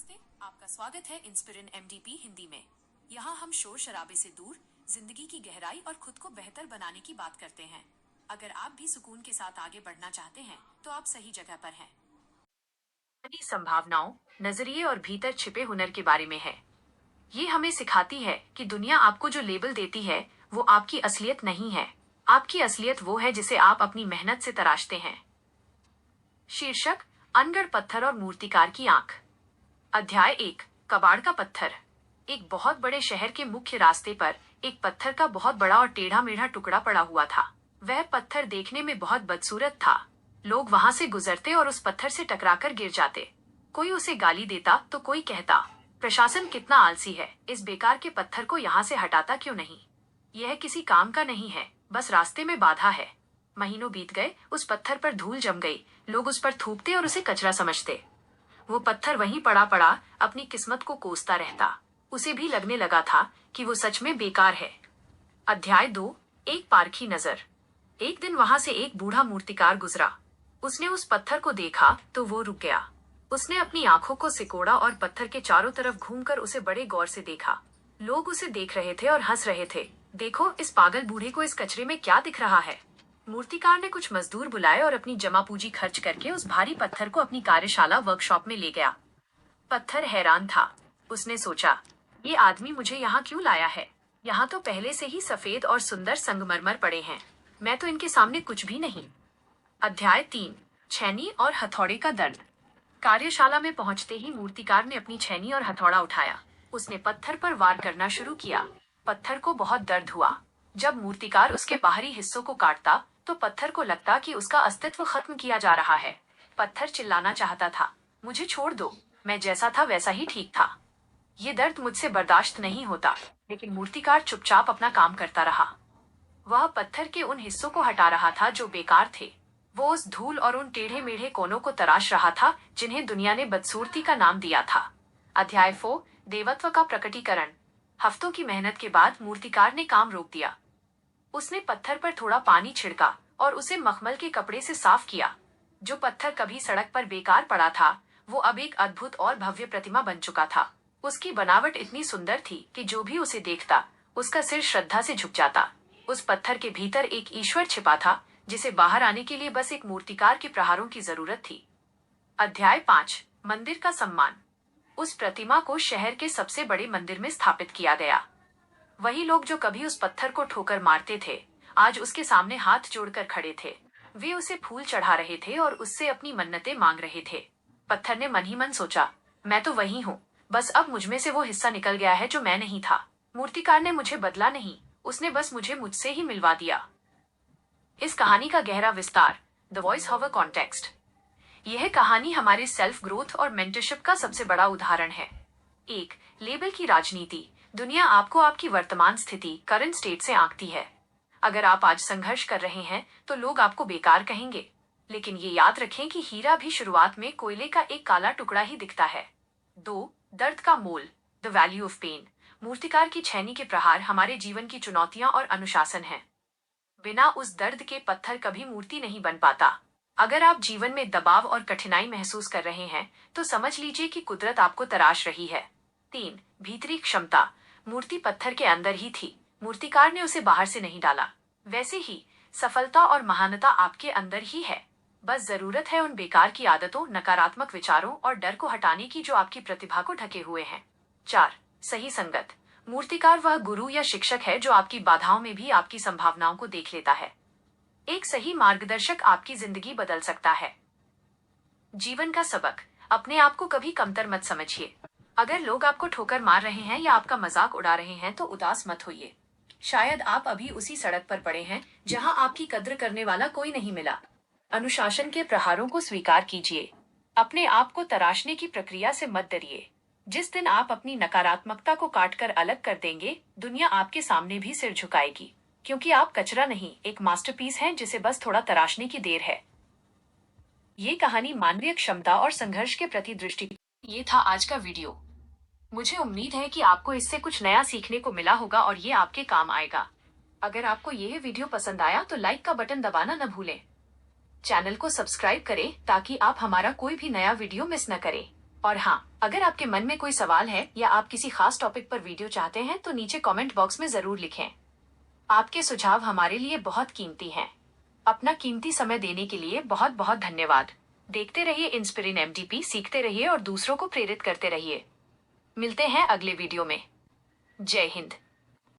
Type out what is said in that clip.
नमस्ते, आपका स्वागत है इंस्पिरिन एमडीपी हिंदी में। यहाँ हम शोर शराबे से दूर जिंदगी की गहराई और खुद को बेहतर बनाने की बात करते हैं। अगर आप भी सुकून के साथ आगे बढ़ना चाहते हैं तो आप सही जगह पर हैं। अपनी संभावनाओं, नजरिए और भीतर छिपे हुनर के बारे में है। ये हमें सिखाती है कि दुनिया आपको जो लेबल देती है वो आपकी असलियत नहीं है। आपकी असलियत वो है जिसे आप अपनी मेहनत से तराशते हैं। शीर्षक: अनगढ़ पत्थर और मूर्तिकार की आंख। अध्याय 1: कबाड़ का पत्थर। एक बहुत बड़े शहर के मुख्य रास्ते पर एक पत्थर का बहुत बड़ा और टेढ़ा मेढ़ा टुकड़ा पड़ा हुआ था। वह पत्थर देखने में बहुत बदसूरत था। लोग वहां से गुजरते और उस पत्थर से टकराकर गिर जाते। कोई उसे गाली देता तो कोई कहता, प्रशासन कितना आलसी है, इस बेकार के पत्थर को यहाँ से हटाता क्यों नहीं। यह किसी काम का नहीं है, बस रास्ते में बाधा है। महीनों बीत गए, उस पत्थर पर धूल जम गई। लोग उस पर थूकते और उसे कचरा समझते। वो पत्थर वहीं पड़ा पड़ा अपनी किस्मत को कोसता रहता। उसे भी लगने लगा था कि वो सच में बेकार है। अध्याय 2: एक पारखी नजर। एक दिन वहां से एक बूढ़ा मूर्तिकार गुजरा। उसने उस पत्थर को देखा तो वो रुक गया। उसने अपनी आंखों को सिकोड़ा और पत्थर के चारों तरफ घूमकर उसे बड़े गौर से देखा। लोग उसे देख रहे थे और हंस रहे थे। देखो, इस पागल बूढ़े को इस कचरे में क्या दिख रहा है। मूर्तिकार ने कुछ मजदूर बुलाए और अपनी जमा पूंजी खर्च करके उस भारी पत्थर को अपनी कार्यशाला वर्कशॉप में ले गया। पत्थर हैरान था। उसने सोचा, ये आदमी मुझे यहाँ क्यों लाया है। यहाँ तो पहले से ही सफेद और सुंदर संगमरमर पड़े हैं। मैं तो इनके सामने कुछ भी नहीं। अध्याय 3: छैनी और हथौड़े का दर्द। कार्यशाला में पहुंचते ही मूर्तिकार ने अपनी छैनी और हथौड़ा उठाया। उसने पत्थर पर वार करना शुरू किया। पत्थर को बहुत दर्द हुआ। जब मूर्तिकार उसके बाहरी हिस्सों को काटता तो पत्थर को लगता कि उसका अस्तित्व खत्म किया जा रहा है। पत्थर चिल्लाना चाहता था, मुझे छोड़ दो, मैं जैसा था वैसा ही ठीक था। ये दर्द मुझसे बर्दाश्त नहीं होता। लेकिन मूर्तिकार चुपचाप अपना काम करता रहा। वह पत्थर के उन हिस्सों को हटा रहा था जो बेकार थे। वो उस धूल और उन टेढ़े मेढ़े कोनों को तराश रहा था जिन्हें दुनिया ने बदसूरती का नाम दिया था। अध्याय 4: देवत्व का प्रकटीकरण। हफ्तों की मेहनत के बाद मूर्तिकार ने काम रोक दिया। उसने पत्थर पर थोड़ा पानी छिड़का और उसे मखमल के कपड़े से साफ किया। जो पत्थर कभी सड़क पर बेकार पड़ा था वो अब एक अद्भुत और भव्य प्रतिमा बन चुका था। उसकी बनावट इतनी सुंदर थी कि जो भी उसे देखता उसका सिर श्रद्धा से झुक जाता। उस पत्थर के भीतर एक ईश्वर छिपा था जिसे बाहर आने के लिए बस एक मूर्तिकार के प्रहारों की जरूरत थी। अध्याय 5: मंदिर का सम्मान। उस प्रतिमा को शहर के सबसे बड़े मंदिर में स्थापित किया गया। वही लोग जो कभी उस पत्थर को ठोकर मारते थे आज उसके सामने हाथ जोड़कर खड़े थे। वे उसे फूल चढ़ा रहे थे और उससे अपनी मन्नतें मांग रहे थे। पत्थर ने मन ही मन सोचा, मैं तो वही हूँ, बस अब मुझमें से वो हिस्सा निकल गया है जो मैं नहीं था। मूर्तिकार ने मुझे बदला नहीं, उसने बस मुझे मुझसे ही मिलवा दिया। इस कहानी का गहरा विस्तार। The voice hover context. यह कहानी हमारे सेल्फ ग्रोथ और मेंटरशिप का सबसे बड़ा उदाहरण है। 1. लेबल की राजनीति। दुनिया आपको आपकी वर्तमान स्थिति, करंट स्टेट से आंकती है। अगर आप आज संघर्ष कर रहे हैं तो लोग आपको बेकार कहेंगे। लेकिन ये याद रखें कि हीरा भी शुरुआत में कोयले का एक काला टुकड़ा ही दिखता है। 2. दर्द का मोल। The value of pain. मूर्तिकार की छैनी के प्रहार हमारे जीवन की चुनौतियां और अनुशासन हैं। बिना उस दर्द के पत्थर कभी मूर्ति नहीं बन पाता। अगर आप जीवन में दबाव और कठिनाई महसूस कर रहे हैं तो समझ लीजिए कि कुदरत आपको तराश रही है। 3. भीतरी क्षमता। मूर्ति पत्थर के अंदर ही थी, मूर्तिकार ने उसे बाहर से नहीं डाला। वैसे ही सफलता और महानता आपके अंदर ही है। बस जरूरत है उन बेकार की आदतों, नकारात्मक विचारों और डर को हटाने की जो आपकी प्रतिभा को ढके हुए हैं। 4. सही संगत। मूर्तिकार वह गुरु या शिक्षक है जो आपकी बाधाओं में भी आपकी संभावनाओं को देख लेता है। एक सही मार्गदर्शक आपकी जिंदगी बदल सकता है। जीवन का सबक। अपने आप को कभी कमतर मत समझिए। अगर लोग आपको ठोकर मार रहे हैं या आपका मजाक उड़ा रहे हैं तो उदास मत होइए। शायद आप अभी उसी सड़क पर पड़े हैं जहां आपकी कद्र करने वाला कोई नहीं मिला। अनुशासन के प्रहारों को स्वीकार कीजिए। अपने आप को तराशने की प्रक्रिया से मत डरिए। जिस दिन आप अपनी नकारात्मकता को काटकर अलग कर देंगे, दुनिया आपके सामने भी सिर झुकाएगी, क्योंकि आप कचरा नहीं, एक मास्टरपीस हैं जिसे बस थोड़ा तराशने की देर है। ये कहानी मानवीय क्षमता और संघर्ष के प्रति दृष्टि। ये था आज का वीडियो। मुझे उम्मीद है कि आपको इससे कुछ नया सीखने को मिला होगा और ये आपके काम आएगा। अगर आपको यह वीडियो पसंद आया तो लाइक का बटन दबाना न भूलें। चैनल को सब्सक्राइब करें ताकि आप हमारा कोई भी नया वीडियो मिस न करें। और हाँ, अगर आपके मन में कोई सवाल है या आप किसी खास टॉपिक पर वीडियो चाहते हैं तो नीचे कमेंट बॉक्स में जरूर लिखें। आपके सुझाव हमारे लिए बहुत कीमती हैं। अपना कीमती समय देने के लिए बहुत बहुत धन्यवाद। देखते रहिए इंस्पिरिन एमडीपी, सीखते रहिए और दूसरों को प्रेरित करते रहिए। मिलते हैं अगले वीडियो में। जय हिंद।